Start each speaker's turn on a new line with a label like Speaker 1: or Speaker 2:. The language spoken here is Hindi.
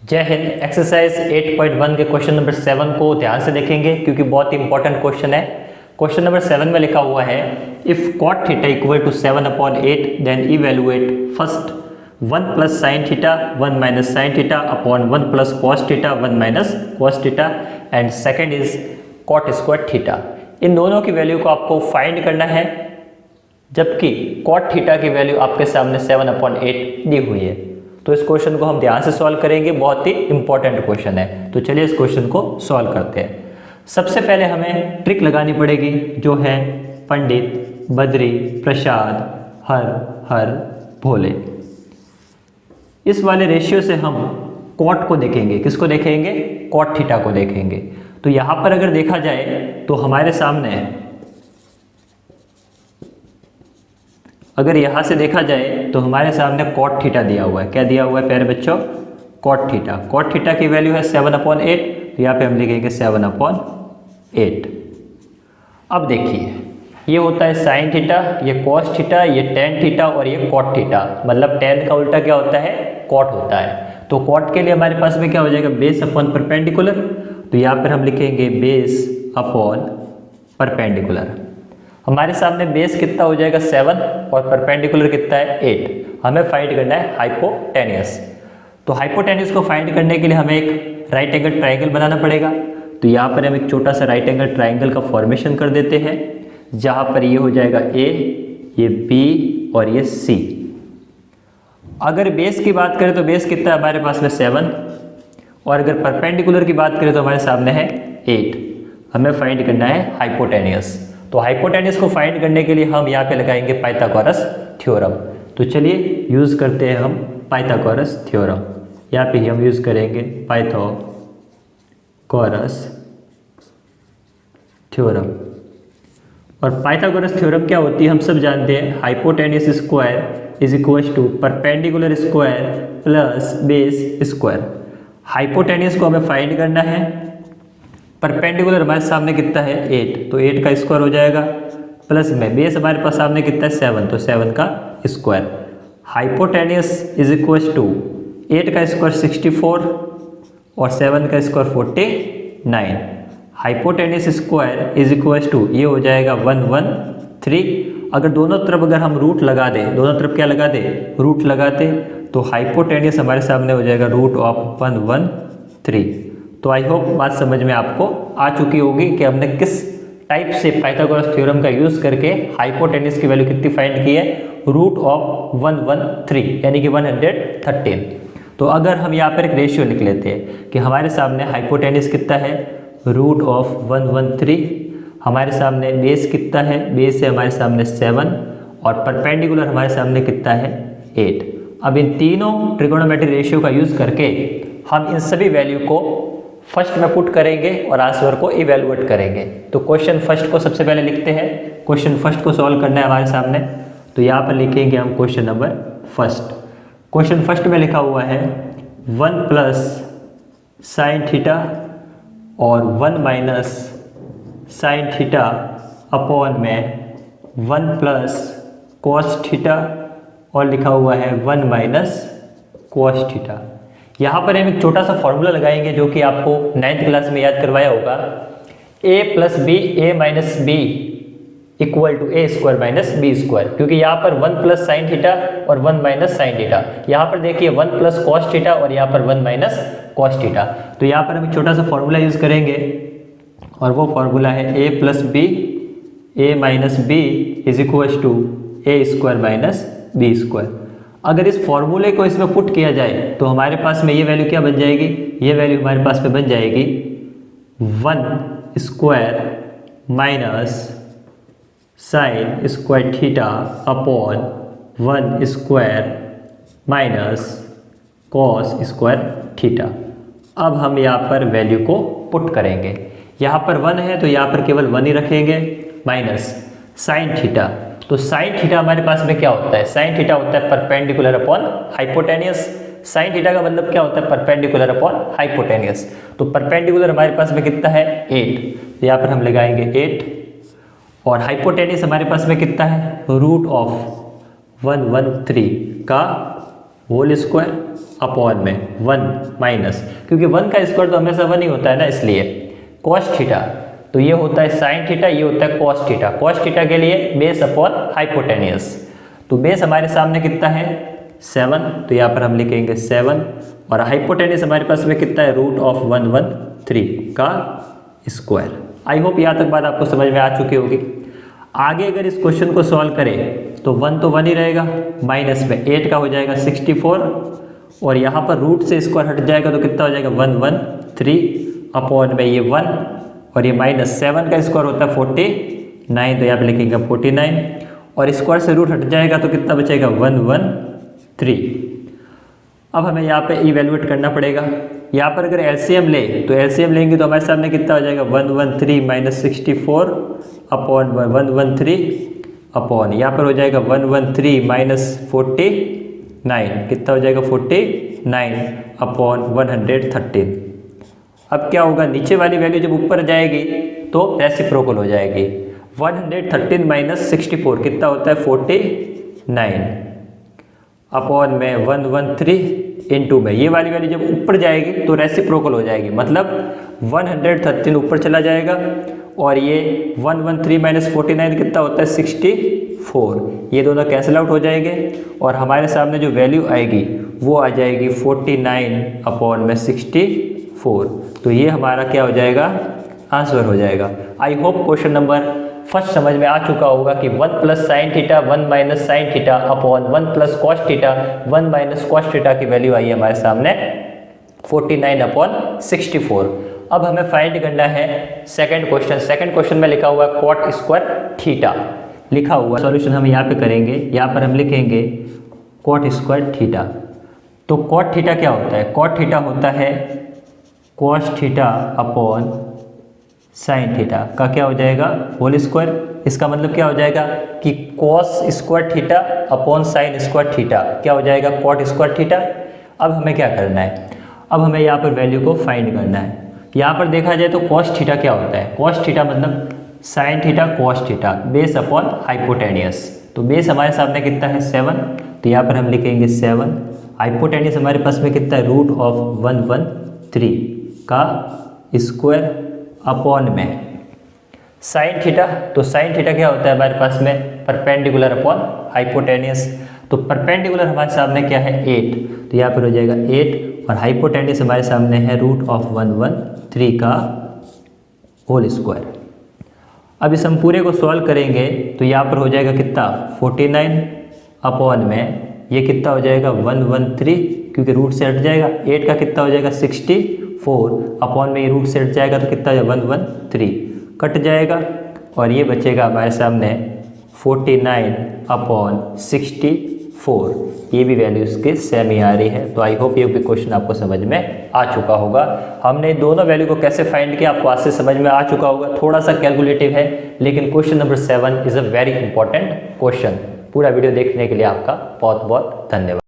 Speaker 1: जय हिंद। एक्सरसाइज 8.1 के क्वेश्चन नंबर 7 को ध्यान से देखेंगे क्योंकि बहुत ही इंपॉर्टेंट क्वेश्चन है। क्वेश्चन नंबर 7 में लिखा हुआ है if cot theta equal to 7/8 then evaluate first 1 plus sine theta 1 minus sine theta upon 1 plus cos theta 1 minus cos theta and second is cot square theta. इन दोनों की वैल्यू को आपको फाइंड करना है, जबकि cot थीटा की वैल्यू आपके सामने 7/8 दी हुई है। तो इस क्वेश्चन को हम ध्यान से सॉल्व करेंगे, बहुत ही इंपॉर्टेंट क्वेश्चन है। तो चलिए इस क्वेश्चन को सॉल्व करते हैं। सबसे पहले हमें ट्रिक लगानी पड़ेगी, जो है पंडित बद्री प्रसाद हर हर भोले। इस वाले रेशियो से हम cot को देखेंगे। किसको देखेंगे? cot थीटा को देखेंगे। तो यहां पर अगर देखा जाए तो हमारे सामने, अगर यहां से देखा जाए तो हमारे सामने cot थीटा दिया हुआ है। क्या दिया हुआ है प्यारे बच्चों? cot theta. cot थीटा की वैल्यू है 7/8, तो यहाँ पे हम लिखेंगे 7/8। अब देखिए, ये होता है साइन थीटा, ये cos थीटा, ये tan थीटा और ये cot थीटा। मतलब tan का उल्टा क्या होता है? cot होता है। तो cot के लिए हमारे पास में क्या हो जाएगा? Base upon perpendicular. तो यहाँ पर हम लिखेंगे बेस अपॉन परपेंडिकुलर। हमारे सामने बेस कितना हो जाएगा? 7 और परपेंडिकुलर कितना है? 8। हमें फाइंड करना है हाइपोटेन्यूस। तो हाइपोटेन्यूस को फाइंड करने के लिए हमें एक राइट एंगल ट्राइंगल बनाना पड़ेगा। तो यहाँ पर हम एक छोटा सा राइट एंगल ट्राइंगल का फॉर्मेशन कर देते हैं, जहाँ पर ये हो जाएगा A, ये B और ये C। अगर बेस की बात करें तो बेस कितना है हमारे पास में? 7। और अगर परपेंडिकुलर की बात करें तो हमारे सामने है 8। हमें फाइंड करना है हाइपोटेन्यूस। तो हाइपोटेन्यूस को फाइंड करने के लिए हम यहाँ पे लगाएंगे पाइथागोरस थ्योरम। तो चलिए यूज़ करते हैं हम पाइथागोरस थ्योरम। यहाँ पे हम यूज़ करेंगे पाइथागोरस थ्योरम। और पाइथागोरस थ्योरम क्या होती है हम सब जानते हैं। Hypotenuse square is equal to perpendicular square plus base square. Hypotenuse को हमें फाइंड करना है। परपेंडिकुलर हमारे सामने कितना है? 8, तो 8 का स्क्वायर हो जाएगा, प्लस में बेस हमारे पास सामने कितना है? 7, तो 7 का square. Hypotenuse is equal to 8 का स्क्वायर 64 और 7 का square 49। Hypotenuse square is equal to ये हो जाएगा 113। अगर दोनों तरफ अगर हम रूट लगा दें, दोनों तरफ क्या लगा दें? रूट लगाते, तो हाइपोटेन्यूस हमारे सामने हो जाएगा रूट ऑफ 113। तो आई होप बात समझ में आपको आ चुकी होगी कि हमने किस टाइप से पाइथागोरस थ्योरम का यूज़ करके हाइपोटेन्यूस की वैल्यू कितनी फाइंड की है? रूट ऑफ 113 यानी कि 113। तो अगर हम यहाँ पर एक रेशियो लिख लेते हैं कि हमारे सामने हाइपोटेन्यूस कितना है? Root of 113। हमारे सामने बेस कितना है? बेस है हमारे सामने 7 और परपेंडिकुलर हमारे सामने कितना है? 8। अब इन तीनों ट्रिगोनोमेट्रिक रेशियो का यूज़ करके हम इन सभी वैल्यू को फर्स्ट में पुट करेंगे और आंसर को इवेलुएट करेंगे। तो क्वेश्चन फर्स्ट को सबसे पहले लिखते हैं। क्वेश्चन फर्स्ट को सॉल्व करना है हमारे सामने। तो यहाँ पर लिखेंगे हम question number first. Question first में लिखा हुआ है 1 प्लस साइन थीटा और 1 माइनस साइन थीटा अपॉन में 1 प्लस कॉस थीटा और लिखा हुआ है 1 माइनस कॉस थीटा। यहाँ पर हम एक छोटा सा फॉर्मूला लगाएंगे जो कि आपको 9th क्लास में याद करवाया होगा। a plus B A minus B equal to A square minus B square. क्योंकि यहाँ पर 1 प्लस साइन थीटा और 1 माइनस साइन थीटा, यहाँ पर देखिए 1 प्लस कॉस थीटा और यहाँ पर 1 माइनस कॉस थीटा। तो यहाँ पर हम एक छोटा सा फॉर्मूला यूज़ करेंगे और वो फॉर्मूला है a plus B A minus B is equal to A square minus B square. अगर इस फॉर्मूले को इसमें पुट किया जाए तो हमारे पास में ये वैल्यू क्या बन जाएगी? ये वैल्यू हमारे पास में बन जाएगी 1 square minus sine square theta upon 1 square minus cos square theta. अब हम यहाँ पर वैल्यू को पुट करेंगे। यहाँ पर 1 है तो यहाँ पर केवल 1 ही रखेंगे, माइनस साइन थीटा। तो साइन थीटा हमारे पास में क्या होता है? साइन थीटा होता है perpendicular upon hypotenuse. Sine theta का मतलब क्या होता है? Perpendicular upon hypotenuse. तो परपेंडिकुलर हमारे पास में कितना है? 8। तो यहाँ पर हम लगाएंगे 8 और हाइपोटेन्यूस हमारे पास में कितना है? रूट ऑफ 113 का होल स्क्वायर अपॉन में 1 माइनस, क्योंकि 1 का स्क्वायर तो हमेशा 1 ही होता है ना, इसलिए कॉस थीटा, तो ये होता है साइन थीटा, ये होता है कॉस थीटा। कॉस थीटा के लिए बेस अपॉन हाइपोटेनियस, तो बेस हमारे सामने कितना है 7, तो यहाँ पर हम लिखेंगे 7, और हाइपोटेनियस हमारे पास में कितना है √113 का स्क्वायर। आई होप यहाँ तक बात आपको समझ में आ चुकी होगी। आगे अगर इस क्वेश्चन को सॉल्व करें तो 1 तो 1 ही रहेगा, माइनस में 8 का हो जाएगा 64, और यहाँ पर रूट से स्क्वायर हट जाएगा तो कितना हो जाएगा 113 अपॉन में ये 1, और ये माइनस 7 का स्क्वायर होता है 49, तो यहाँ पे लिखेंगे 49, और स्क्वायर से रूट हट जाएगा तो कितना बचेगा 113। अब हमें यहाँ पे इवेल्युएट करना पड़ेगा। यहाँ पर अगर एलसीएम ले तो एलसीएम लेंगे तो हमारे सामने कितना हो जाएगा 113 माइनस 64 अपॉन 113 अपॉन यहाँ पर हो जाएगा 113 माइनस 49, कितना हो जाएगा 49 अपॉन 113। अब क्या होगा, नीचे वाली वैल्यू जब ऊपर जाएगी तो रेसिप्रोकल हो जाएगी। 113 माइनस 64 कितना होता है 49 अपॉन में 113 इंटू में ये वाली वैल्यू जब ऊपर जाएगी तो रेसिप्रोकल हो जाएगी, मतलब 113 ऊपर चला जाएगा, और ये 113 माइनस 49 कितना होता है 64, ये दोनों कैंसिल आउट हो जाएंगे, और हमारे सामने जो वैल्यू आएगी वो आ जाएगी 49 अपॉन में 64, तो ये हमारा क्या हो जाएगा आंसर हो जाएगा। I hope question number first समझ में आ चुका होगा कि 1 plus sine theta 1 minus sine theta upon 1 plus cos theta 1 minus cos theta की वैल्यू आई है हमारे सामने 49 अपॉन 64। अब हमें फाइंड करना है सेकंड क्वेश्चन। सेकंड क्वेश्चन में लिखा हुआ है कॉट स्क्वायर थीटा, लिखा हुआ सॉल्यूशन हम यहाँ पे करेंगे। यहाँ पर हम लिखेंगे कॉट स्क्वायर थीटा। तो कॉट थीटा क्या होता है, कॉट थीटा होता है cos theta upon sine theta का क्या हो जाएगा होल स्क्वायर। इसका मतलब क्या हो जाएगा कि cos square theta upon sine square theta क्या हो जाएगा कॉट स्क्वायर थीटा। अब हमें क्या करना है, अब हमें यहाँ पर वैल्यू को फाइंड करना है। यहाँ पर देखा जाए तो कॉस थीटा क्या होता है, कॉस थीटा मतलब sine theta cos theta base upon hypotenuse. तो बेस हमारे सामने कितना है 7, तो यहाँ पर हम लिखेंगे 7। हाइपोटेनियस हमारे पास में कितना है √113 का स्क्वायर अपॉन में साइन थीटा। तो साइन थीटा क्या होता है हमारे पास में परपेंडिकुलर अपॉन हाइपोटेनियस। तो परपेंडिकुलर हमारे सामने क्या है 8, तो यहाँ पर हो जाएगा 8, और हाइपोटेनियस हमारे सामने है √113 का होल स्क्वायर। अब इस हम पूरे को सॉल्व करेंगे तो यहाँ पर हो जाएगा कितना 49 अपॉन में ये कितना हो जाएगा 113, क्योंकि रूट से हट जाएगा। 8 का कितना हो जाएगा 64 अपॉन में ये रूट से हट जाएगा तो कितना हो जाएगा 113 कट जाएगा, और ये बचेगा हमारे सामने 49 अपॉन 64। ये भी वैल्यू इसके सेम ही आ रही है। तो आई होप ये भी क्वेश्चन आपको समझ में आ चुका होगा। हमने दोनों वैल्यू को कैसे फाइंड किया आपको आज से समझ में आ चुका होगा। थोड़ा सा कैलकुलेटिव है, लेकिन question number 7 is a very important question. पूरा वीडियो देखने के लिए आपका बहुत बहुत धन्यवाद।